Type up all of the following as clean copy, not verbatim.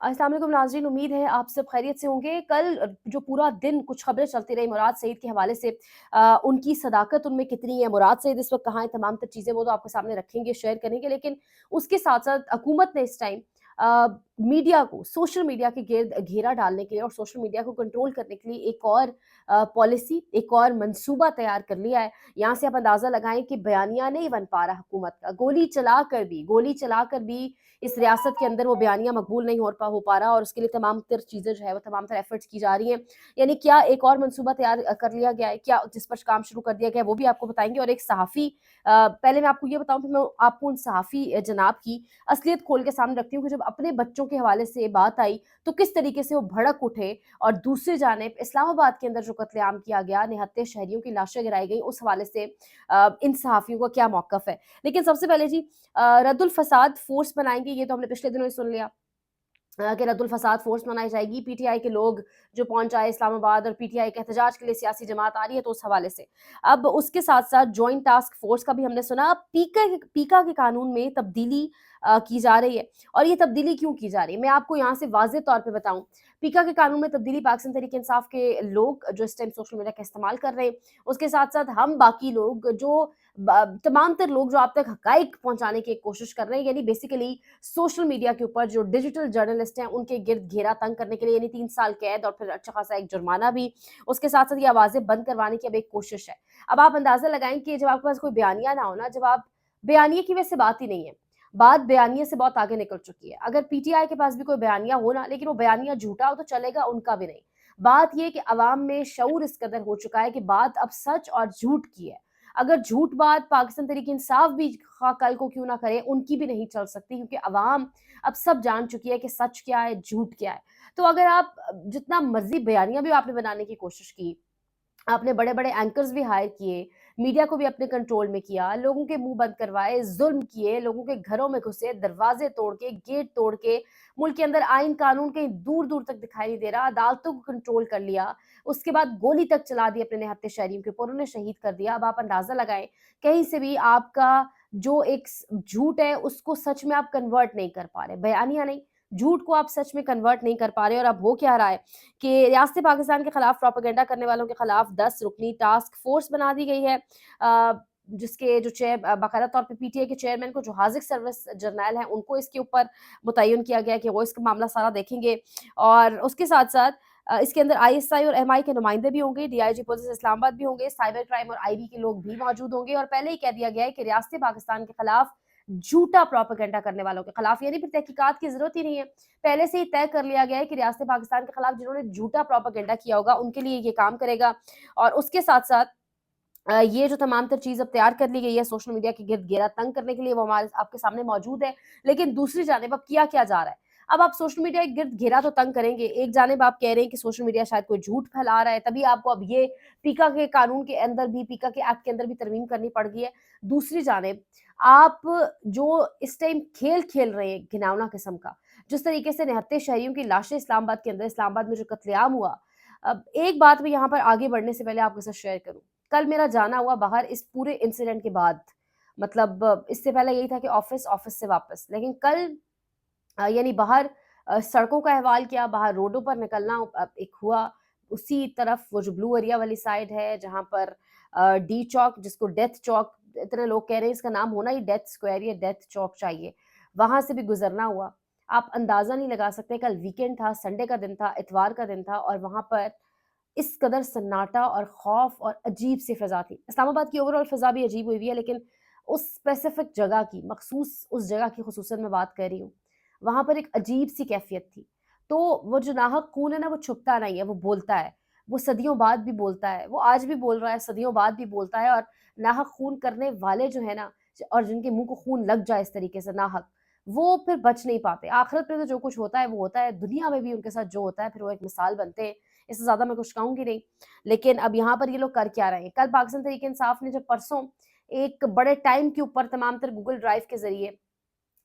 अस्सलाम वालेकुम नाज़रीन, उम्मीद है आप सब खैरियत से होंगे। कल जो पूरा दिन कुछ खबरें चलती रही मुराद सईद के हवाले से, उनकी सदाकत उनमें कितनी है, मुराद सईद इस वक्त कहाँ है, तमाम तर चीज़ें वो तो आपके सामने रखेंगे, शेयर करेंगे। लेकिन उसके साथ-साथ हुकूमत ने इस टाइम मीडिया को, सोशल मीडिया के गिर्द घेरा डालने के लिए और सोशल मीडिया को कंट्रोल करने के लिए एक और पॉलिसी, एक और मंसूबा तैयार कर लिया है। यहाँ से आप अंदाज़ा लगाएँ कि बयानिया नहीं बन पा रहा हुकूमत का। गोली चलाकर भी इस रियासत के अंदर वो बयानिया मकबूल नहीं हो पा रहा, और उसके लिए तमाम तर चीज़ें जो है वो तमाम तर एफर्ट्स की जा रही हैं। यानी क्या एक और मंसूबा तैयार कर लिया गया है, क्या जिस पर काम शुरू कर दिया गया है, वो भी आपको बताएँगे। और एक सहाफ़ी, पहले मैं आपको ये बताऊँ, फिर मैं आपको उन सहाफ़ी जनाब की असलियत खोल के सामने रखती हूँ कि जब अपने बच्चों के हवाले से बात आई, तो किस तरीके से वो भड़क उठे। और दूसरी जानिब इस्लामाबाद के अंदर जो कत्लेआम किया गया, निहत्थे शहरियों की लाशें गिराई गईं, उस हवाले से इन सहाफ़ियों का क्या मौक़िफ़ है। लेकिन सबसे पहले जी, रद्दुल फ़साद फ़ोर्स बनाएँगे, ये तो हमने पिछले दिनों ही सुन लिया। कि रद्दुल फ़साद फ़ोर्स बनाई जाएगी। पीटीआई के लोग जो पहुँच आए इस्लामाबाद, और पीटीआई के एहतजाज के लिए सियासी जमात आ रही है, तो उस हवाले से। अब उसके साथ-साथ जॉइंट टास्क फ़ोर्स का भी हमने सुना। पीका के कानून में तब्दीली की जा रही है। और ये तब्दीली क्यों की जा रही है, मैं आपको यहाँ से वाज़ेह तौर पे बताऊँ। पीका के कानून में तब्दीली पाकिस्तान तहरीक-ए-इंसाफ के लोग जो इस टाइम सोशल मीडिया का इस्तेमाल कर रहे हैं, उसके साथ-साथ हम बाकी लोग जो तमाम तर लोग जो आप तक हक़ाइक़ पहुँचाने की कोशिश कर रहे हैं, यानी बेसिकली सोशल मीडिया के ऊपर जो डिजिटल जर्नलिस्ट हैं, उनके गिर्द घेरा तंग करने के लिए, यानी 3 साल कैद और फिर अच्छा खासा एक जुर्माना भी। उसके साथ-साथ ये आवाज़ें बंद करवाने की अब एक कोशिश है। अब आप अंदाज़ा लगाएँ कि जब आपके पास कोई बयानिया ना हो ना, जब आप बयानिए की वैसे बात ही नहीं है। बात बयानिए से बहुत आगे निकल चुकी है। अगर पीटीआई के पास भी कोई बयानिया हो ना, लेकिन वो बयानिया झूठा हो तो चलेगा, उनका भी नहीं। बात ये है कि अवाम में शऊर इस कदर हो चुका है कि बात अब सच और झूठ की है। अगर झूठ बात पाकिस्तान तहरीक-ए-इंसाफ भी कल को क्यों ना करे, उनकी भी नहीं चल सकती, क्योंकि अवाम अब सब जान चुकी है कि सच क्या है, झूठ क्या है। तो अगर आप जितना मर्ज़ी बयानिया भी आपने बनाने की कोशिश की, आपने बड़े-बड़े एंकर्स भी हायर किए, मीडिया को भी अपने कंट्रोल में किया, लोगों के मुँह बंद करवाए, ज़ुल्म किए, लोगों के घरों में घुसे, दरवाज़े तोड़ के, गेट तोड़ के, मुल्क के अंदर आइन कानून कहीं दूर-दूर तक दिखाई नहीं दे रहा, अदालतों को कंट्रोल कर लिया, उसके बाद गोली तक चला दी अपने निहत्थे शहरियों के ऊपर, उन्हें शहीद कर दिया। अब आप अंदाज़ा लगाएँ, कहीं से भी आपका जो एक झूठ है, उसको सच में आप कन्वर्ट नहीं कर पा रहे, बयानिया नहीं, झूठ को आप सच में कन्वर्ट नहीं कर पा रहे। और अब हो क्या रहा है कि रियासत पाकिस्तान के खिलाफ प्रोपेगेंडा करने वालों के खिलाफ 10 रुकनी टास्क फोर्स बना दी गई है, जिसके जो बाकायदा तौर पे पीटीआई के चेयरमैन को, जो हाजिक सर्विस जर्नैल हैं, उनको इसके ऊपर मुतय्यन किया गया है कि वो इसका मामला सारा देखेंगे। और उसके साथ-साथ इसके अंदर आईएसआई और एमआई के नुमाइंदे भी होंगे, डीआईजी पुलिस इस्लामाबाद भी होंगे, साइबर क्राइम और आईबी के लोग भी मौजूद होंगे। और पहले ही कह दिया गया है कि रियासत पाकिस्तान के खिलाफ झूठा प्रोपेगेंडा करने वालों के खिलाफ, यानी फिर तहकीकात की ज़रूरत ही नहीं है। पहले से ही तय कर लिया गया है कि रियासत पाकिस्तान के खिलाफ जिन्होंने झूठा प्रोपेगेंडा किया होगा, उनके लिए ये काम करेगा। और उसके साथ-साथ ये जो तमाम तर चीज़ अब तैयार कर ली गई है सोशल मीडिया के गिर्द घेरा तंग करने के लिए, वो हमारे आपके सामने मौजूद है। लेकिन दूसरी जानिब अब किया क्या जा रहा है? अब आप सोशल मीडिया के गिर्द घेरा तो तंग करेंगे, एक जानिब आप कह रहे हैं कि सोशल मीडिया शायद कोई झूठ फैला रहा है, तभी आपको अब ये पीका के कानून के अंदर भी, पीका के एक्ट के अंदर भी तरमीम करनी पड़ गई है। दूसरी जानिब आप जो इस टाइम खेल खेल रहे हैं घिनौना किस्म का, जिस तरीके से निहत्थे शहरियों की लाशें इस्लामाबाद के अंदर, इस्लामाबाद में जो कत्लेआम हुआ, अब एक बात मैं यहाँ पर आगे बढ़ने से पहले आपके साथ शेयर करूँ। कल मेरा जाना हुआ बाहर इस पूरे इंसिडेंट के बाद, मतलब इससे पहले यही था कि ऑफिस, ऑफिस से वापस, लेकिन कल यानी बाहर सड़कों का अहवाल क्या, बाहर रोडों पर निकलना एक हुआ। उसी तरफ वो जो ब्लू एरिया वाली साइड है, जहाँ पर डी चौक, जिसको डेथ चौक इतने लोग कह रहे हैं, इसका नाम होना ही डेथ स्क्वायर या डेथ चौक चाहिए, वहां से भी गुजरना हुआ। आप अंदाजा नहीं लगा सकते, कल वीकेंड था, संडे का दिन था, इतवार का दिन था, और वहां पर इस कदर सन्नाटा और खौफ और अजीब सी फ़िज़ा थी। इस्लामाबाद की ओवरऑल फ़िज़ा भी अजीब हुई हुई है, लेकिन उस स्पेसिफ़िक जगह की, मख़सूस उस जगह की ख़ुसूसन मैं बात कर रही हूँ। वहाँ पर एक अजीब सी कैफ़ियत थी। तो वो जो नाहक खून है ना, वो छुपता नहीं है, वो बोलता है। वो सदियों बाद भी बोलता है, वो आज भी बोल रहा है, सदियों बाद भी बोलता है। और नाहक खून करने वाले जो है ना, और जिनके मुँह को खून लग जाए इस तरीके से नाहक, वो फिर बच नहीं पाते। आख़िरत में तो जो कुछ होता है वो होता है, दुनिया में भी उनके साथ जो होता है फिर वो एक मिसाल बनते हैं। इससे ज़्यादा मैं कुछ कहूँगी नहीं। लेकिन अब यहाँ पर ये लोग कर क्या रहे हैं? कल पाकिस्तान तहरीक-ए-इंसाफ ने जब परसों एक बड़े टाइम के ऊपर तमाम तर गूगल ड्राइव के ज़रिए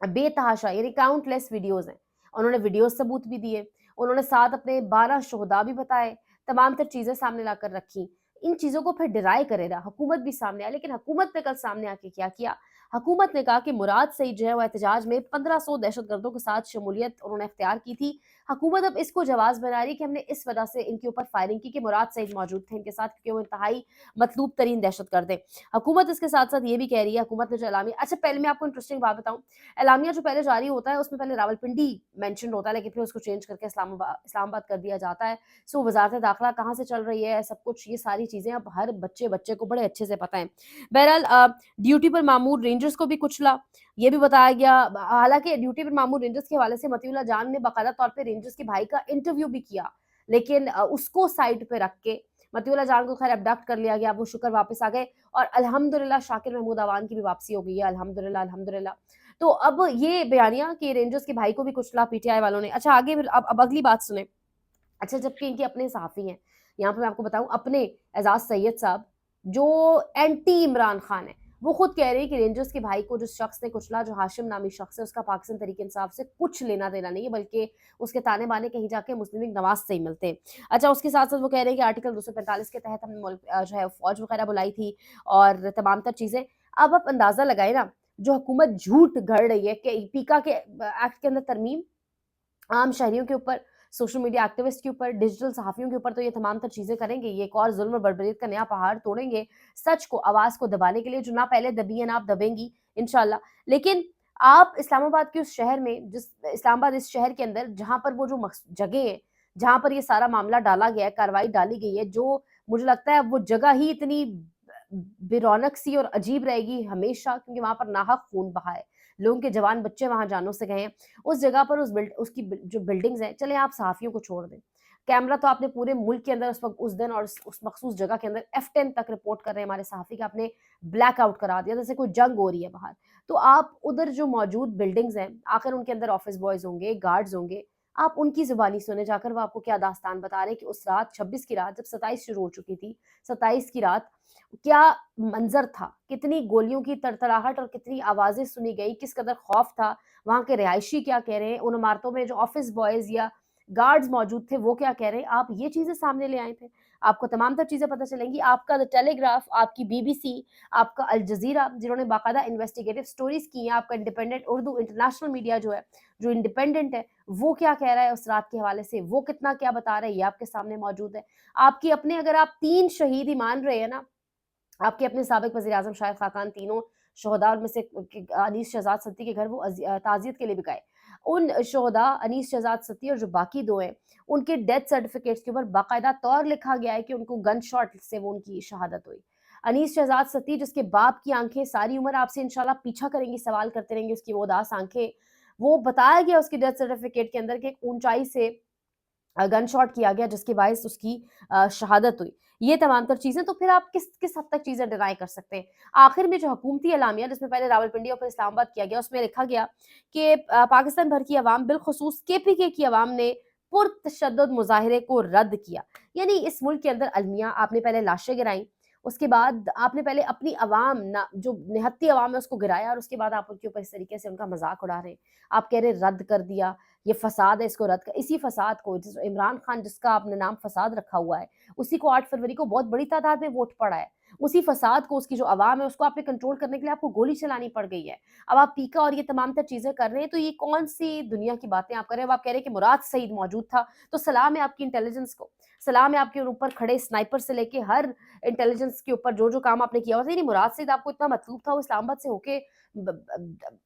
बेतहाशा, यानी काउंटलेस वीडियोज़ हैं। उन्होंने वीडियो सबूत भी दिए, उन्होंने साथ अपने 12 शुहदा भी बताए, तमाम तर चीज़ें सामने लाकर रखी। इन चीज़ों को फिर डिराई करे रहा, हुकूमत भी सामने आई, लेकिन हुकूमत ने कल सामने आके क्या किया? हुकूमत ने कहा कि मुराद सईद जो है वो एहतजाज में 1500 दहशतगर्दों के साथ शमूलियत उन्होंने इख्तियार की थी। हुकूमत अब इसको जवाज़ बना रही है कि हमने इस वजह से इनके ऊपर फायरिंग की कि मुराद सईद मौजूद थे इनके साथ, क्योंकि वो इंतहाई मतलूब तरीन दहशतगर्द हैं। हुकूमत इसके साथ-साथ ये भी कह रही है, हुकूमत ने जो एलामिया, अच्छा पहले मैं आपको इंटरेस्टिंग बात बताऊँ, एलामिया जो पहले जारी होता है उसमें पहले रावलपिंडी मेंशन्ड होता है, लेकिन फिर उसको चेंज करके इस्लामाबाद कर दिया जाता है। सो वज़ारत दाखिला कहाँ से चल रही है, सब कुछ ये सारी चीज़ें अब हर बच्चे को बड़े अच्छे से पता है। बहरहाल ड्यूटी पर मामूर रेंजर्स को भी कुचला, ये भी बताया गया। हालाँकि ड्यूटी पर मामूर रेंजर्स के हवाले से मतीउल्लाह जान ने बाकायदा तौर पे रेंजर्स के भाई का इंटरव्यू भी किया, लेकिन उसको साइड पे रख के मतीउल्लाह जान को खैर अबडक्ट कर लिया गया, वो शुक्र वापस आ गए और अल्हम्दुलिल्लाह शाकिर महमूद अवान की भी वापसी हो गई है, अल्हम्दुलिल्लाह अल्हम्दुलिल्लाह। तो अब ये बयानिया कि रेंजर्स के भाई को भी कुचला पीटीआई वालों ने। अच्छा आगे फिर अब अगली बात सुने। अच्छा जबकि इनके अपने सहाफ़ी हैं, यहाँ पे मैं आपको बताऊँ अपने एजाज सैयद साहब जो एंटी इमरान खान है, वो खुद कह रहे हैं कि रेंजर्स के भाई को जिस शख्स ने कुचला, जो हाशिम नामी शख्स है, उसका पाकिस्तान तहरीक इंसाफ से कुछ लेना देना नहीं है, बल्कि उसके ताने बाने कहीं जाके मुस्लिम लीग नवाज से ही मिलते हैं। अच्छा उसके साथ साथ वो कह रहे हैं कि आर्टिकल 245 के तहत हमने मुल्क जो है फौज वगैरह बुलाई थी और तमाम तर चीज़ें। अब आप अंदाजा लगाए ना, जो हुकूमत झूठ गढ़ रही है कि पीका के एक्ट के अंदर तरमीम, आम शहरियों के ऊपर, सोशल मीडिया एक्टिविस्ट के ऊपर, डिजिटल सहाफ़ियों के ऊपर, तो ये तमाम तर चीज़ें करेंगे। ये एक और ज़ुल्म और बर्बरियत का नया पहाड़ तोड़ेंगे, सच को, आवाज़ को दबाने के लिए, जो ना पहले दबी है, ना अब दबेंगी इंशाअल्लाह। लेकिन आप इस्लामाबाद के उस शहर में, जिस इस्लामाबाद इस शहर के अंदर जहाँ पर वो जो जगह है, जहाँ पर ये सारा मामला डाला गया है, कार्रवाई डाली गई है, जो मुझे लगता है वो जगह ही इतनी बेरौनक सी और अजीब रहेगी हमेशा, क्योंकि वहाँ पर नाहक खून बहा है। लोगों के जवान बच्चे वहाँ जानों से गए हैं। उस जगह पर उसकी जो बिल्डिंग्स हैं, चलें आप सहाफ़ियों को छोड़ दें। कैमरा तो आपने पूरे मुल्क के अंदर उस वक़्त उस दिन और उस मखसूस जगह के अंदर F10 तक रिपोर्ट कर रहे हैं हमारे सहाफ़ी कि आपने ब्लैक आउट करा दिया, जैसे कोई जंग हो रही है बाहर। तो आप उधर जो मौजूद बिल्डिंग्स हैं, आखिर उनके अंदर ऑफ़िस बॉयज़ होंगे, गार्ड्स होंगे, आप उनकी ज़ुबानी सुने जाकर, वो आपको क्या दास्तान बता रहे हैं कि उस रात 26 की रात जब 27 शुरू हो चुकी थी, 27 की रात क्या मंज़र था, कितनी गोलियों की तड़तड़ाहट और कितनी आवाज़ें सुनी गई, किस कदर खौफ था, वहाँ के रिहायशी क्या कह रहे हैं, उन इमारतों में जो ऑफ़िस बॉयज़ या गार्ड्स मौजूद थे, वो क्या कह रहे हैं, आप ये चीज़ें सामने ले आए थे। आपको तमाम तर चीज़ें पता चलेंगी, आपका द टेलीग्राफ, आपकी बीबीसी, आपका अल जज़ीरा, जिन्होंने बाकायदा इन्वेस्टिगेटिव स्टोरीज़ की हैं, आपका इंडिपेंडेंट उर्दू इंटरनेशनल मीडिया जो है, जो इंडिपेंडेंट है, वो क्या कह रहा है उस रात के हवाले से, वो कितना क्या बता रहा है, ये आपके सामने मौजूद है। आपकी अपने अगर आप 3 शहीद ही मान रहे हैं ना, आपके अपने साबिक वज़ीर-ए-आज़म शाहिद खाकान तीनों शोहदा में से अनीस शहज़ाद सत्ती के घर वो ताज़ियत के लिए भी गए। उन शोहदा अनीस शहज़ाद सत्ती और जो बाकी 2 हैं, उनके डेथ सर्टिफ़िकेट्स के ऊपर बाकायदा तौर लिखा गया है कि उनको गन शॉट से वो उनकी शहादत हुई। अनीस शहज़ाद सत्ती जिसके बाप की आँखें सारी उम्र आपसे इंशाल्लाह पीछा करेंगी, सवाल करते रहेंगे, उसकी वो उदास आँखें, वो बताया गया उसकी डेथ सर्टिफ़िकेट के अंदर कि एक ऊँचाई से गन शॉट किया गया जिसके बायस उसकी शहादत हुई। ये तमाम तर चीज़ें, तो फिर आप किस किस हद तक चीज़ें डिनाई कर सकते हैं। आखिर में जो हुकूमती एलामिया जिसमें पहले रावलपिंडी और फिर इस्लामाबाद किया गया, उसमें लिखा गया कि पाकिस्तान भर की अवाम बिलख़ुसूस केपीके की अवाम ने पुरतशद्दुद मुज़ाहिरे को रद्द किया। यानी इस मुल्क के अंदर अलमिया आपने पहले लाशें गिराईं, उसके बाद आपने पहले अपनी अवाम ना जो निहत्ती अवाम है उसको गिराया और उसके बाद आप उनके ऊपर इस तरीके से उनका मज़ाक उड़ा रहे हैं। आप कह रहे हैं रद्द कर दिया, ये फसाद है, इसको रद्द कर, इसी फसाद को जिस इमरान खान जिसका आपने नाम फसाद रखा हुआ है, उसी को 8 फरवरी को बहुत बड़ी तादाद में वोट पड़ा है। उसी फसाद को, उसकी जो अवाम है उसको आपने कंट्रोल करने के लिए आपको गोली चलानी पड़ गई है। अब आप पीका और ये तमाम तर चीज़ें कर रहे हैं, तो ये कौन-सी दुनिया की बातें आप कर रहे हैं? अब आप कह रहे हैं कि मुराद सईद मौजूद था, तो सलाम है आपकी इंटेलिजेंस को, सलाम है आपके ऊपर खड़े स्नाइपर से लेके हर इंटेलिजेंस के ऊपर जो-जो काम आपने किया हुआ था। यानी मुराद सईद आपको इतना मतलूब था, वो इस्लामाबाद से होके ब ब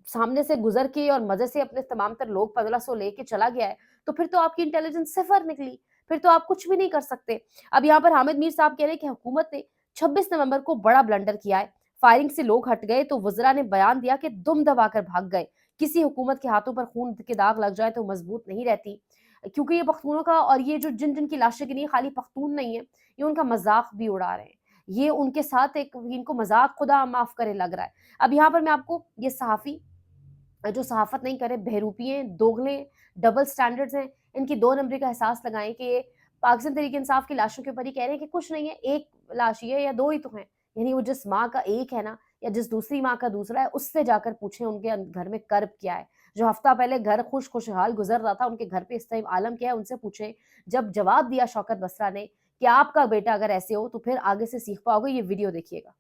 सामने से गुज़र के और मज़े से अपने तमाम तर लोग 1500 लेके चला गया है, तो फिर तो आपकी इंटेलिजेंस सिफ़र निकली, फिर तो आप कुछ भी नहीं कर सकते। अब यहाँ पर हामिद मीर साहब कह रहे हैं कि हुकूमत ने 26 नवंबर को बड़ा ब्लंडर किया है, फायरिंग से लोग हट गए तो वज़रा ने बयान दिया कि दुम दबाकर भाग गए। किसी हुकूमत के हाथों पर खून के दाग लग जाए तो मज़बूत नहीं रहती, क्योंकि ये पख्तूनों का और ये जो जिन-जिन की लाशें गिनी, खाली पख्तून नहीं है, ये उनका मज़ाक भी उड़ा रहे हैं। ये उनके साथ एक इनको मज़ाक खुदा माफ़ करे लग रहा है। अब यहाँ पर मैं आपको ये सहाफ़ी जो सहाफ़त नहीं कर रहे, बहरूपी हैं, दोगले, डबल स्टैंडर्ड्स हैं, इनकी 2 नंबरी का एहसास लगाएँ कि ये पाकिस्तान तहरीक-ए-इंसाफ की लाशों के ऊपर ही कह रहे हैं कि कुछ नहीं है, 1 लाश ही है या 2 ही तो हैं। यानी वो जिस माँ का एक है ना, या जिस दूसरी माँ का दूसरा है, उससे जाकर पूछें उनके घर में कर्ब क्या है। जो हफ़्ता पहले घर खुशहाल गुज़र रहा था, उनके घर पे इस टाइम आलम क्या है, उनसे पूछें। जब जवाब दिया शौकत बसरा ने कि आपका बेटा अगर ऐसे हो तो फिर आगे से सीख पाओगे। ये वीडियो देखिएगा।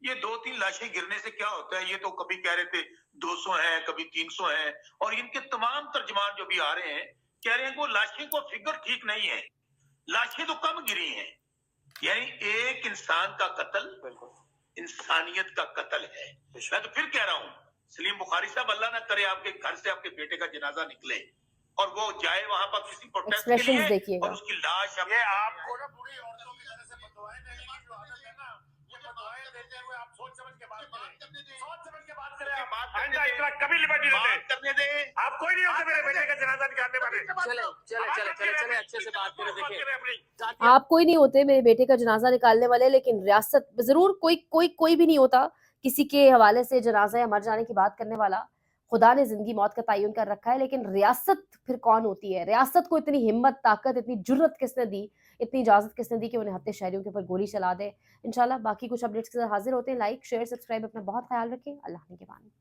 ये 2-3 लाशें गिरने से क्या होता है, ये तो कभी कह रहे थे 200 है, कभी 300 है, और इनके तमाम तर्जमान जो भी आ रहे हैं कह रहे हैं कि वो लाशें को फिगर ठीक नहीं है, लाशें तो कम गिरी हैं। यानी एक इंसान का कत्ल इंसानियत का कत्ल है। मैं तो फिर कह रहा हूँ, सलीम बुखारी साहब, अल्लाह ना करे आपके घर से आपके बेटे का जनाजा निकले और वो जाए वहां पर किसी प्रोटेस्ट के एक्सप्रेशंस लिए देखिएगा। और उसकी लाश ये आपको ना पूरी औरतों की तरह से बददुआएं देने की जो आदत है ना, ये बददुआएं देते हुए आप सोच समझ के बात करें, सोच समझ के बात करें। आइंदा इस तरह कभी लिबर्टी नहीं करने दे। आप कोई नहीं होते मेरे बेटे का जनाजा निकालने वाले। चले अच्छे से बात करें। देखिए, आप कोई नहीं होते मेरे बेटे का जनाजा निकालने वाले, लेकिन रियासत जरूर कोई भी नहीं होता किसी के हवाले से जनाजा या मर जाने की बात करने वाला। खुदा ने जिंदगी मौत का तयन कर रखा है, लेकिन रियासत फिर कौन होती है? रियासत को इतनी हिम्मत, ताकत, इतनी जुर्रत किसने दी, इतनी इजाजत किसने दी कि उन्हें हत्या शहरियों के ऊपर गोली चला दे? इंशाल्लाह बाकी कुछ अपडेट्स के साथ हाजिर होते हैं। लाइक शेयर सब्सक्राइब, अपना बहुत ख्याल रखें। अल्लाह ने के बानी।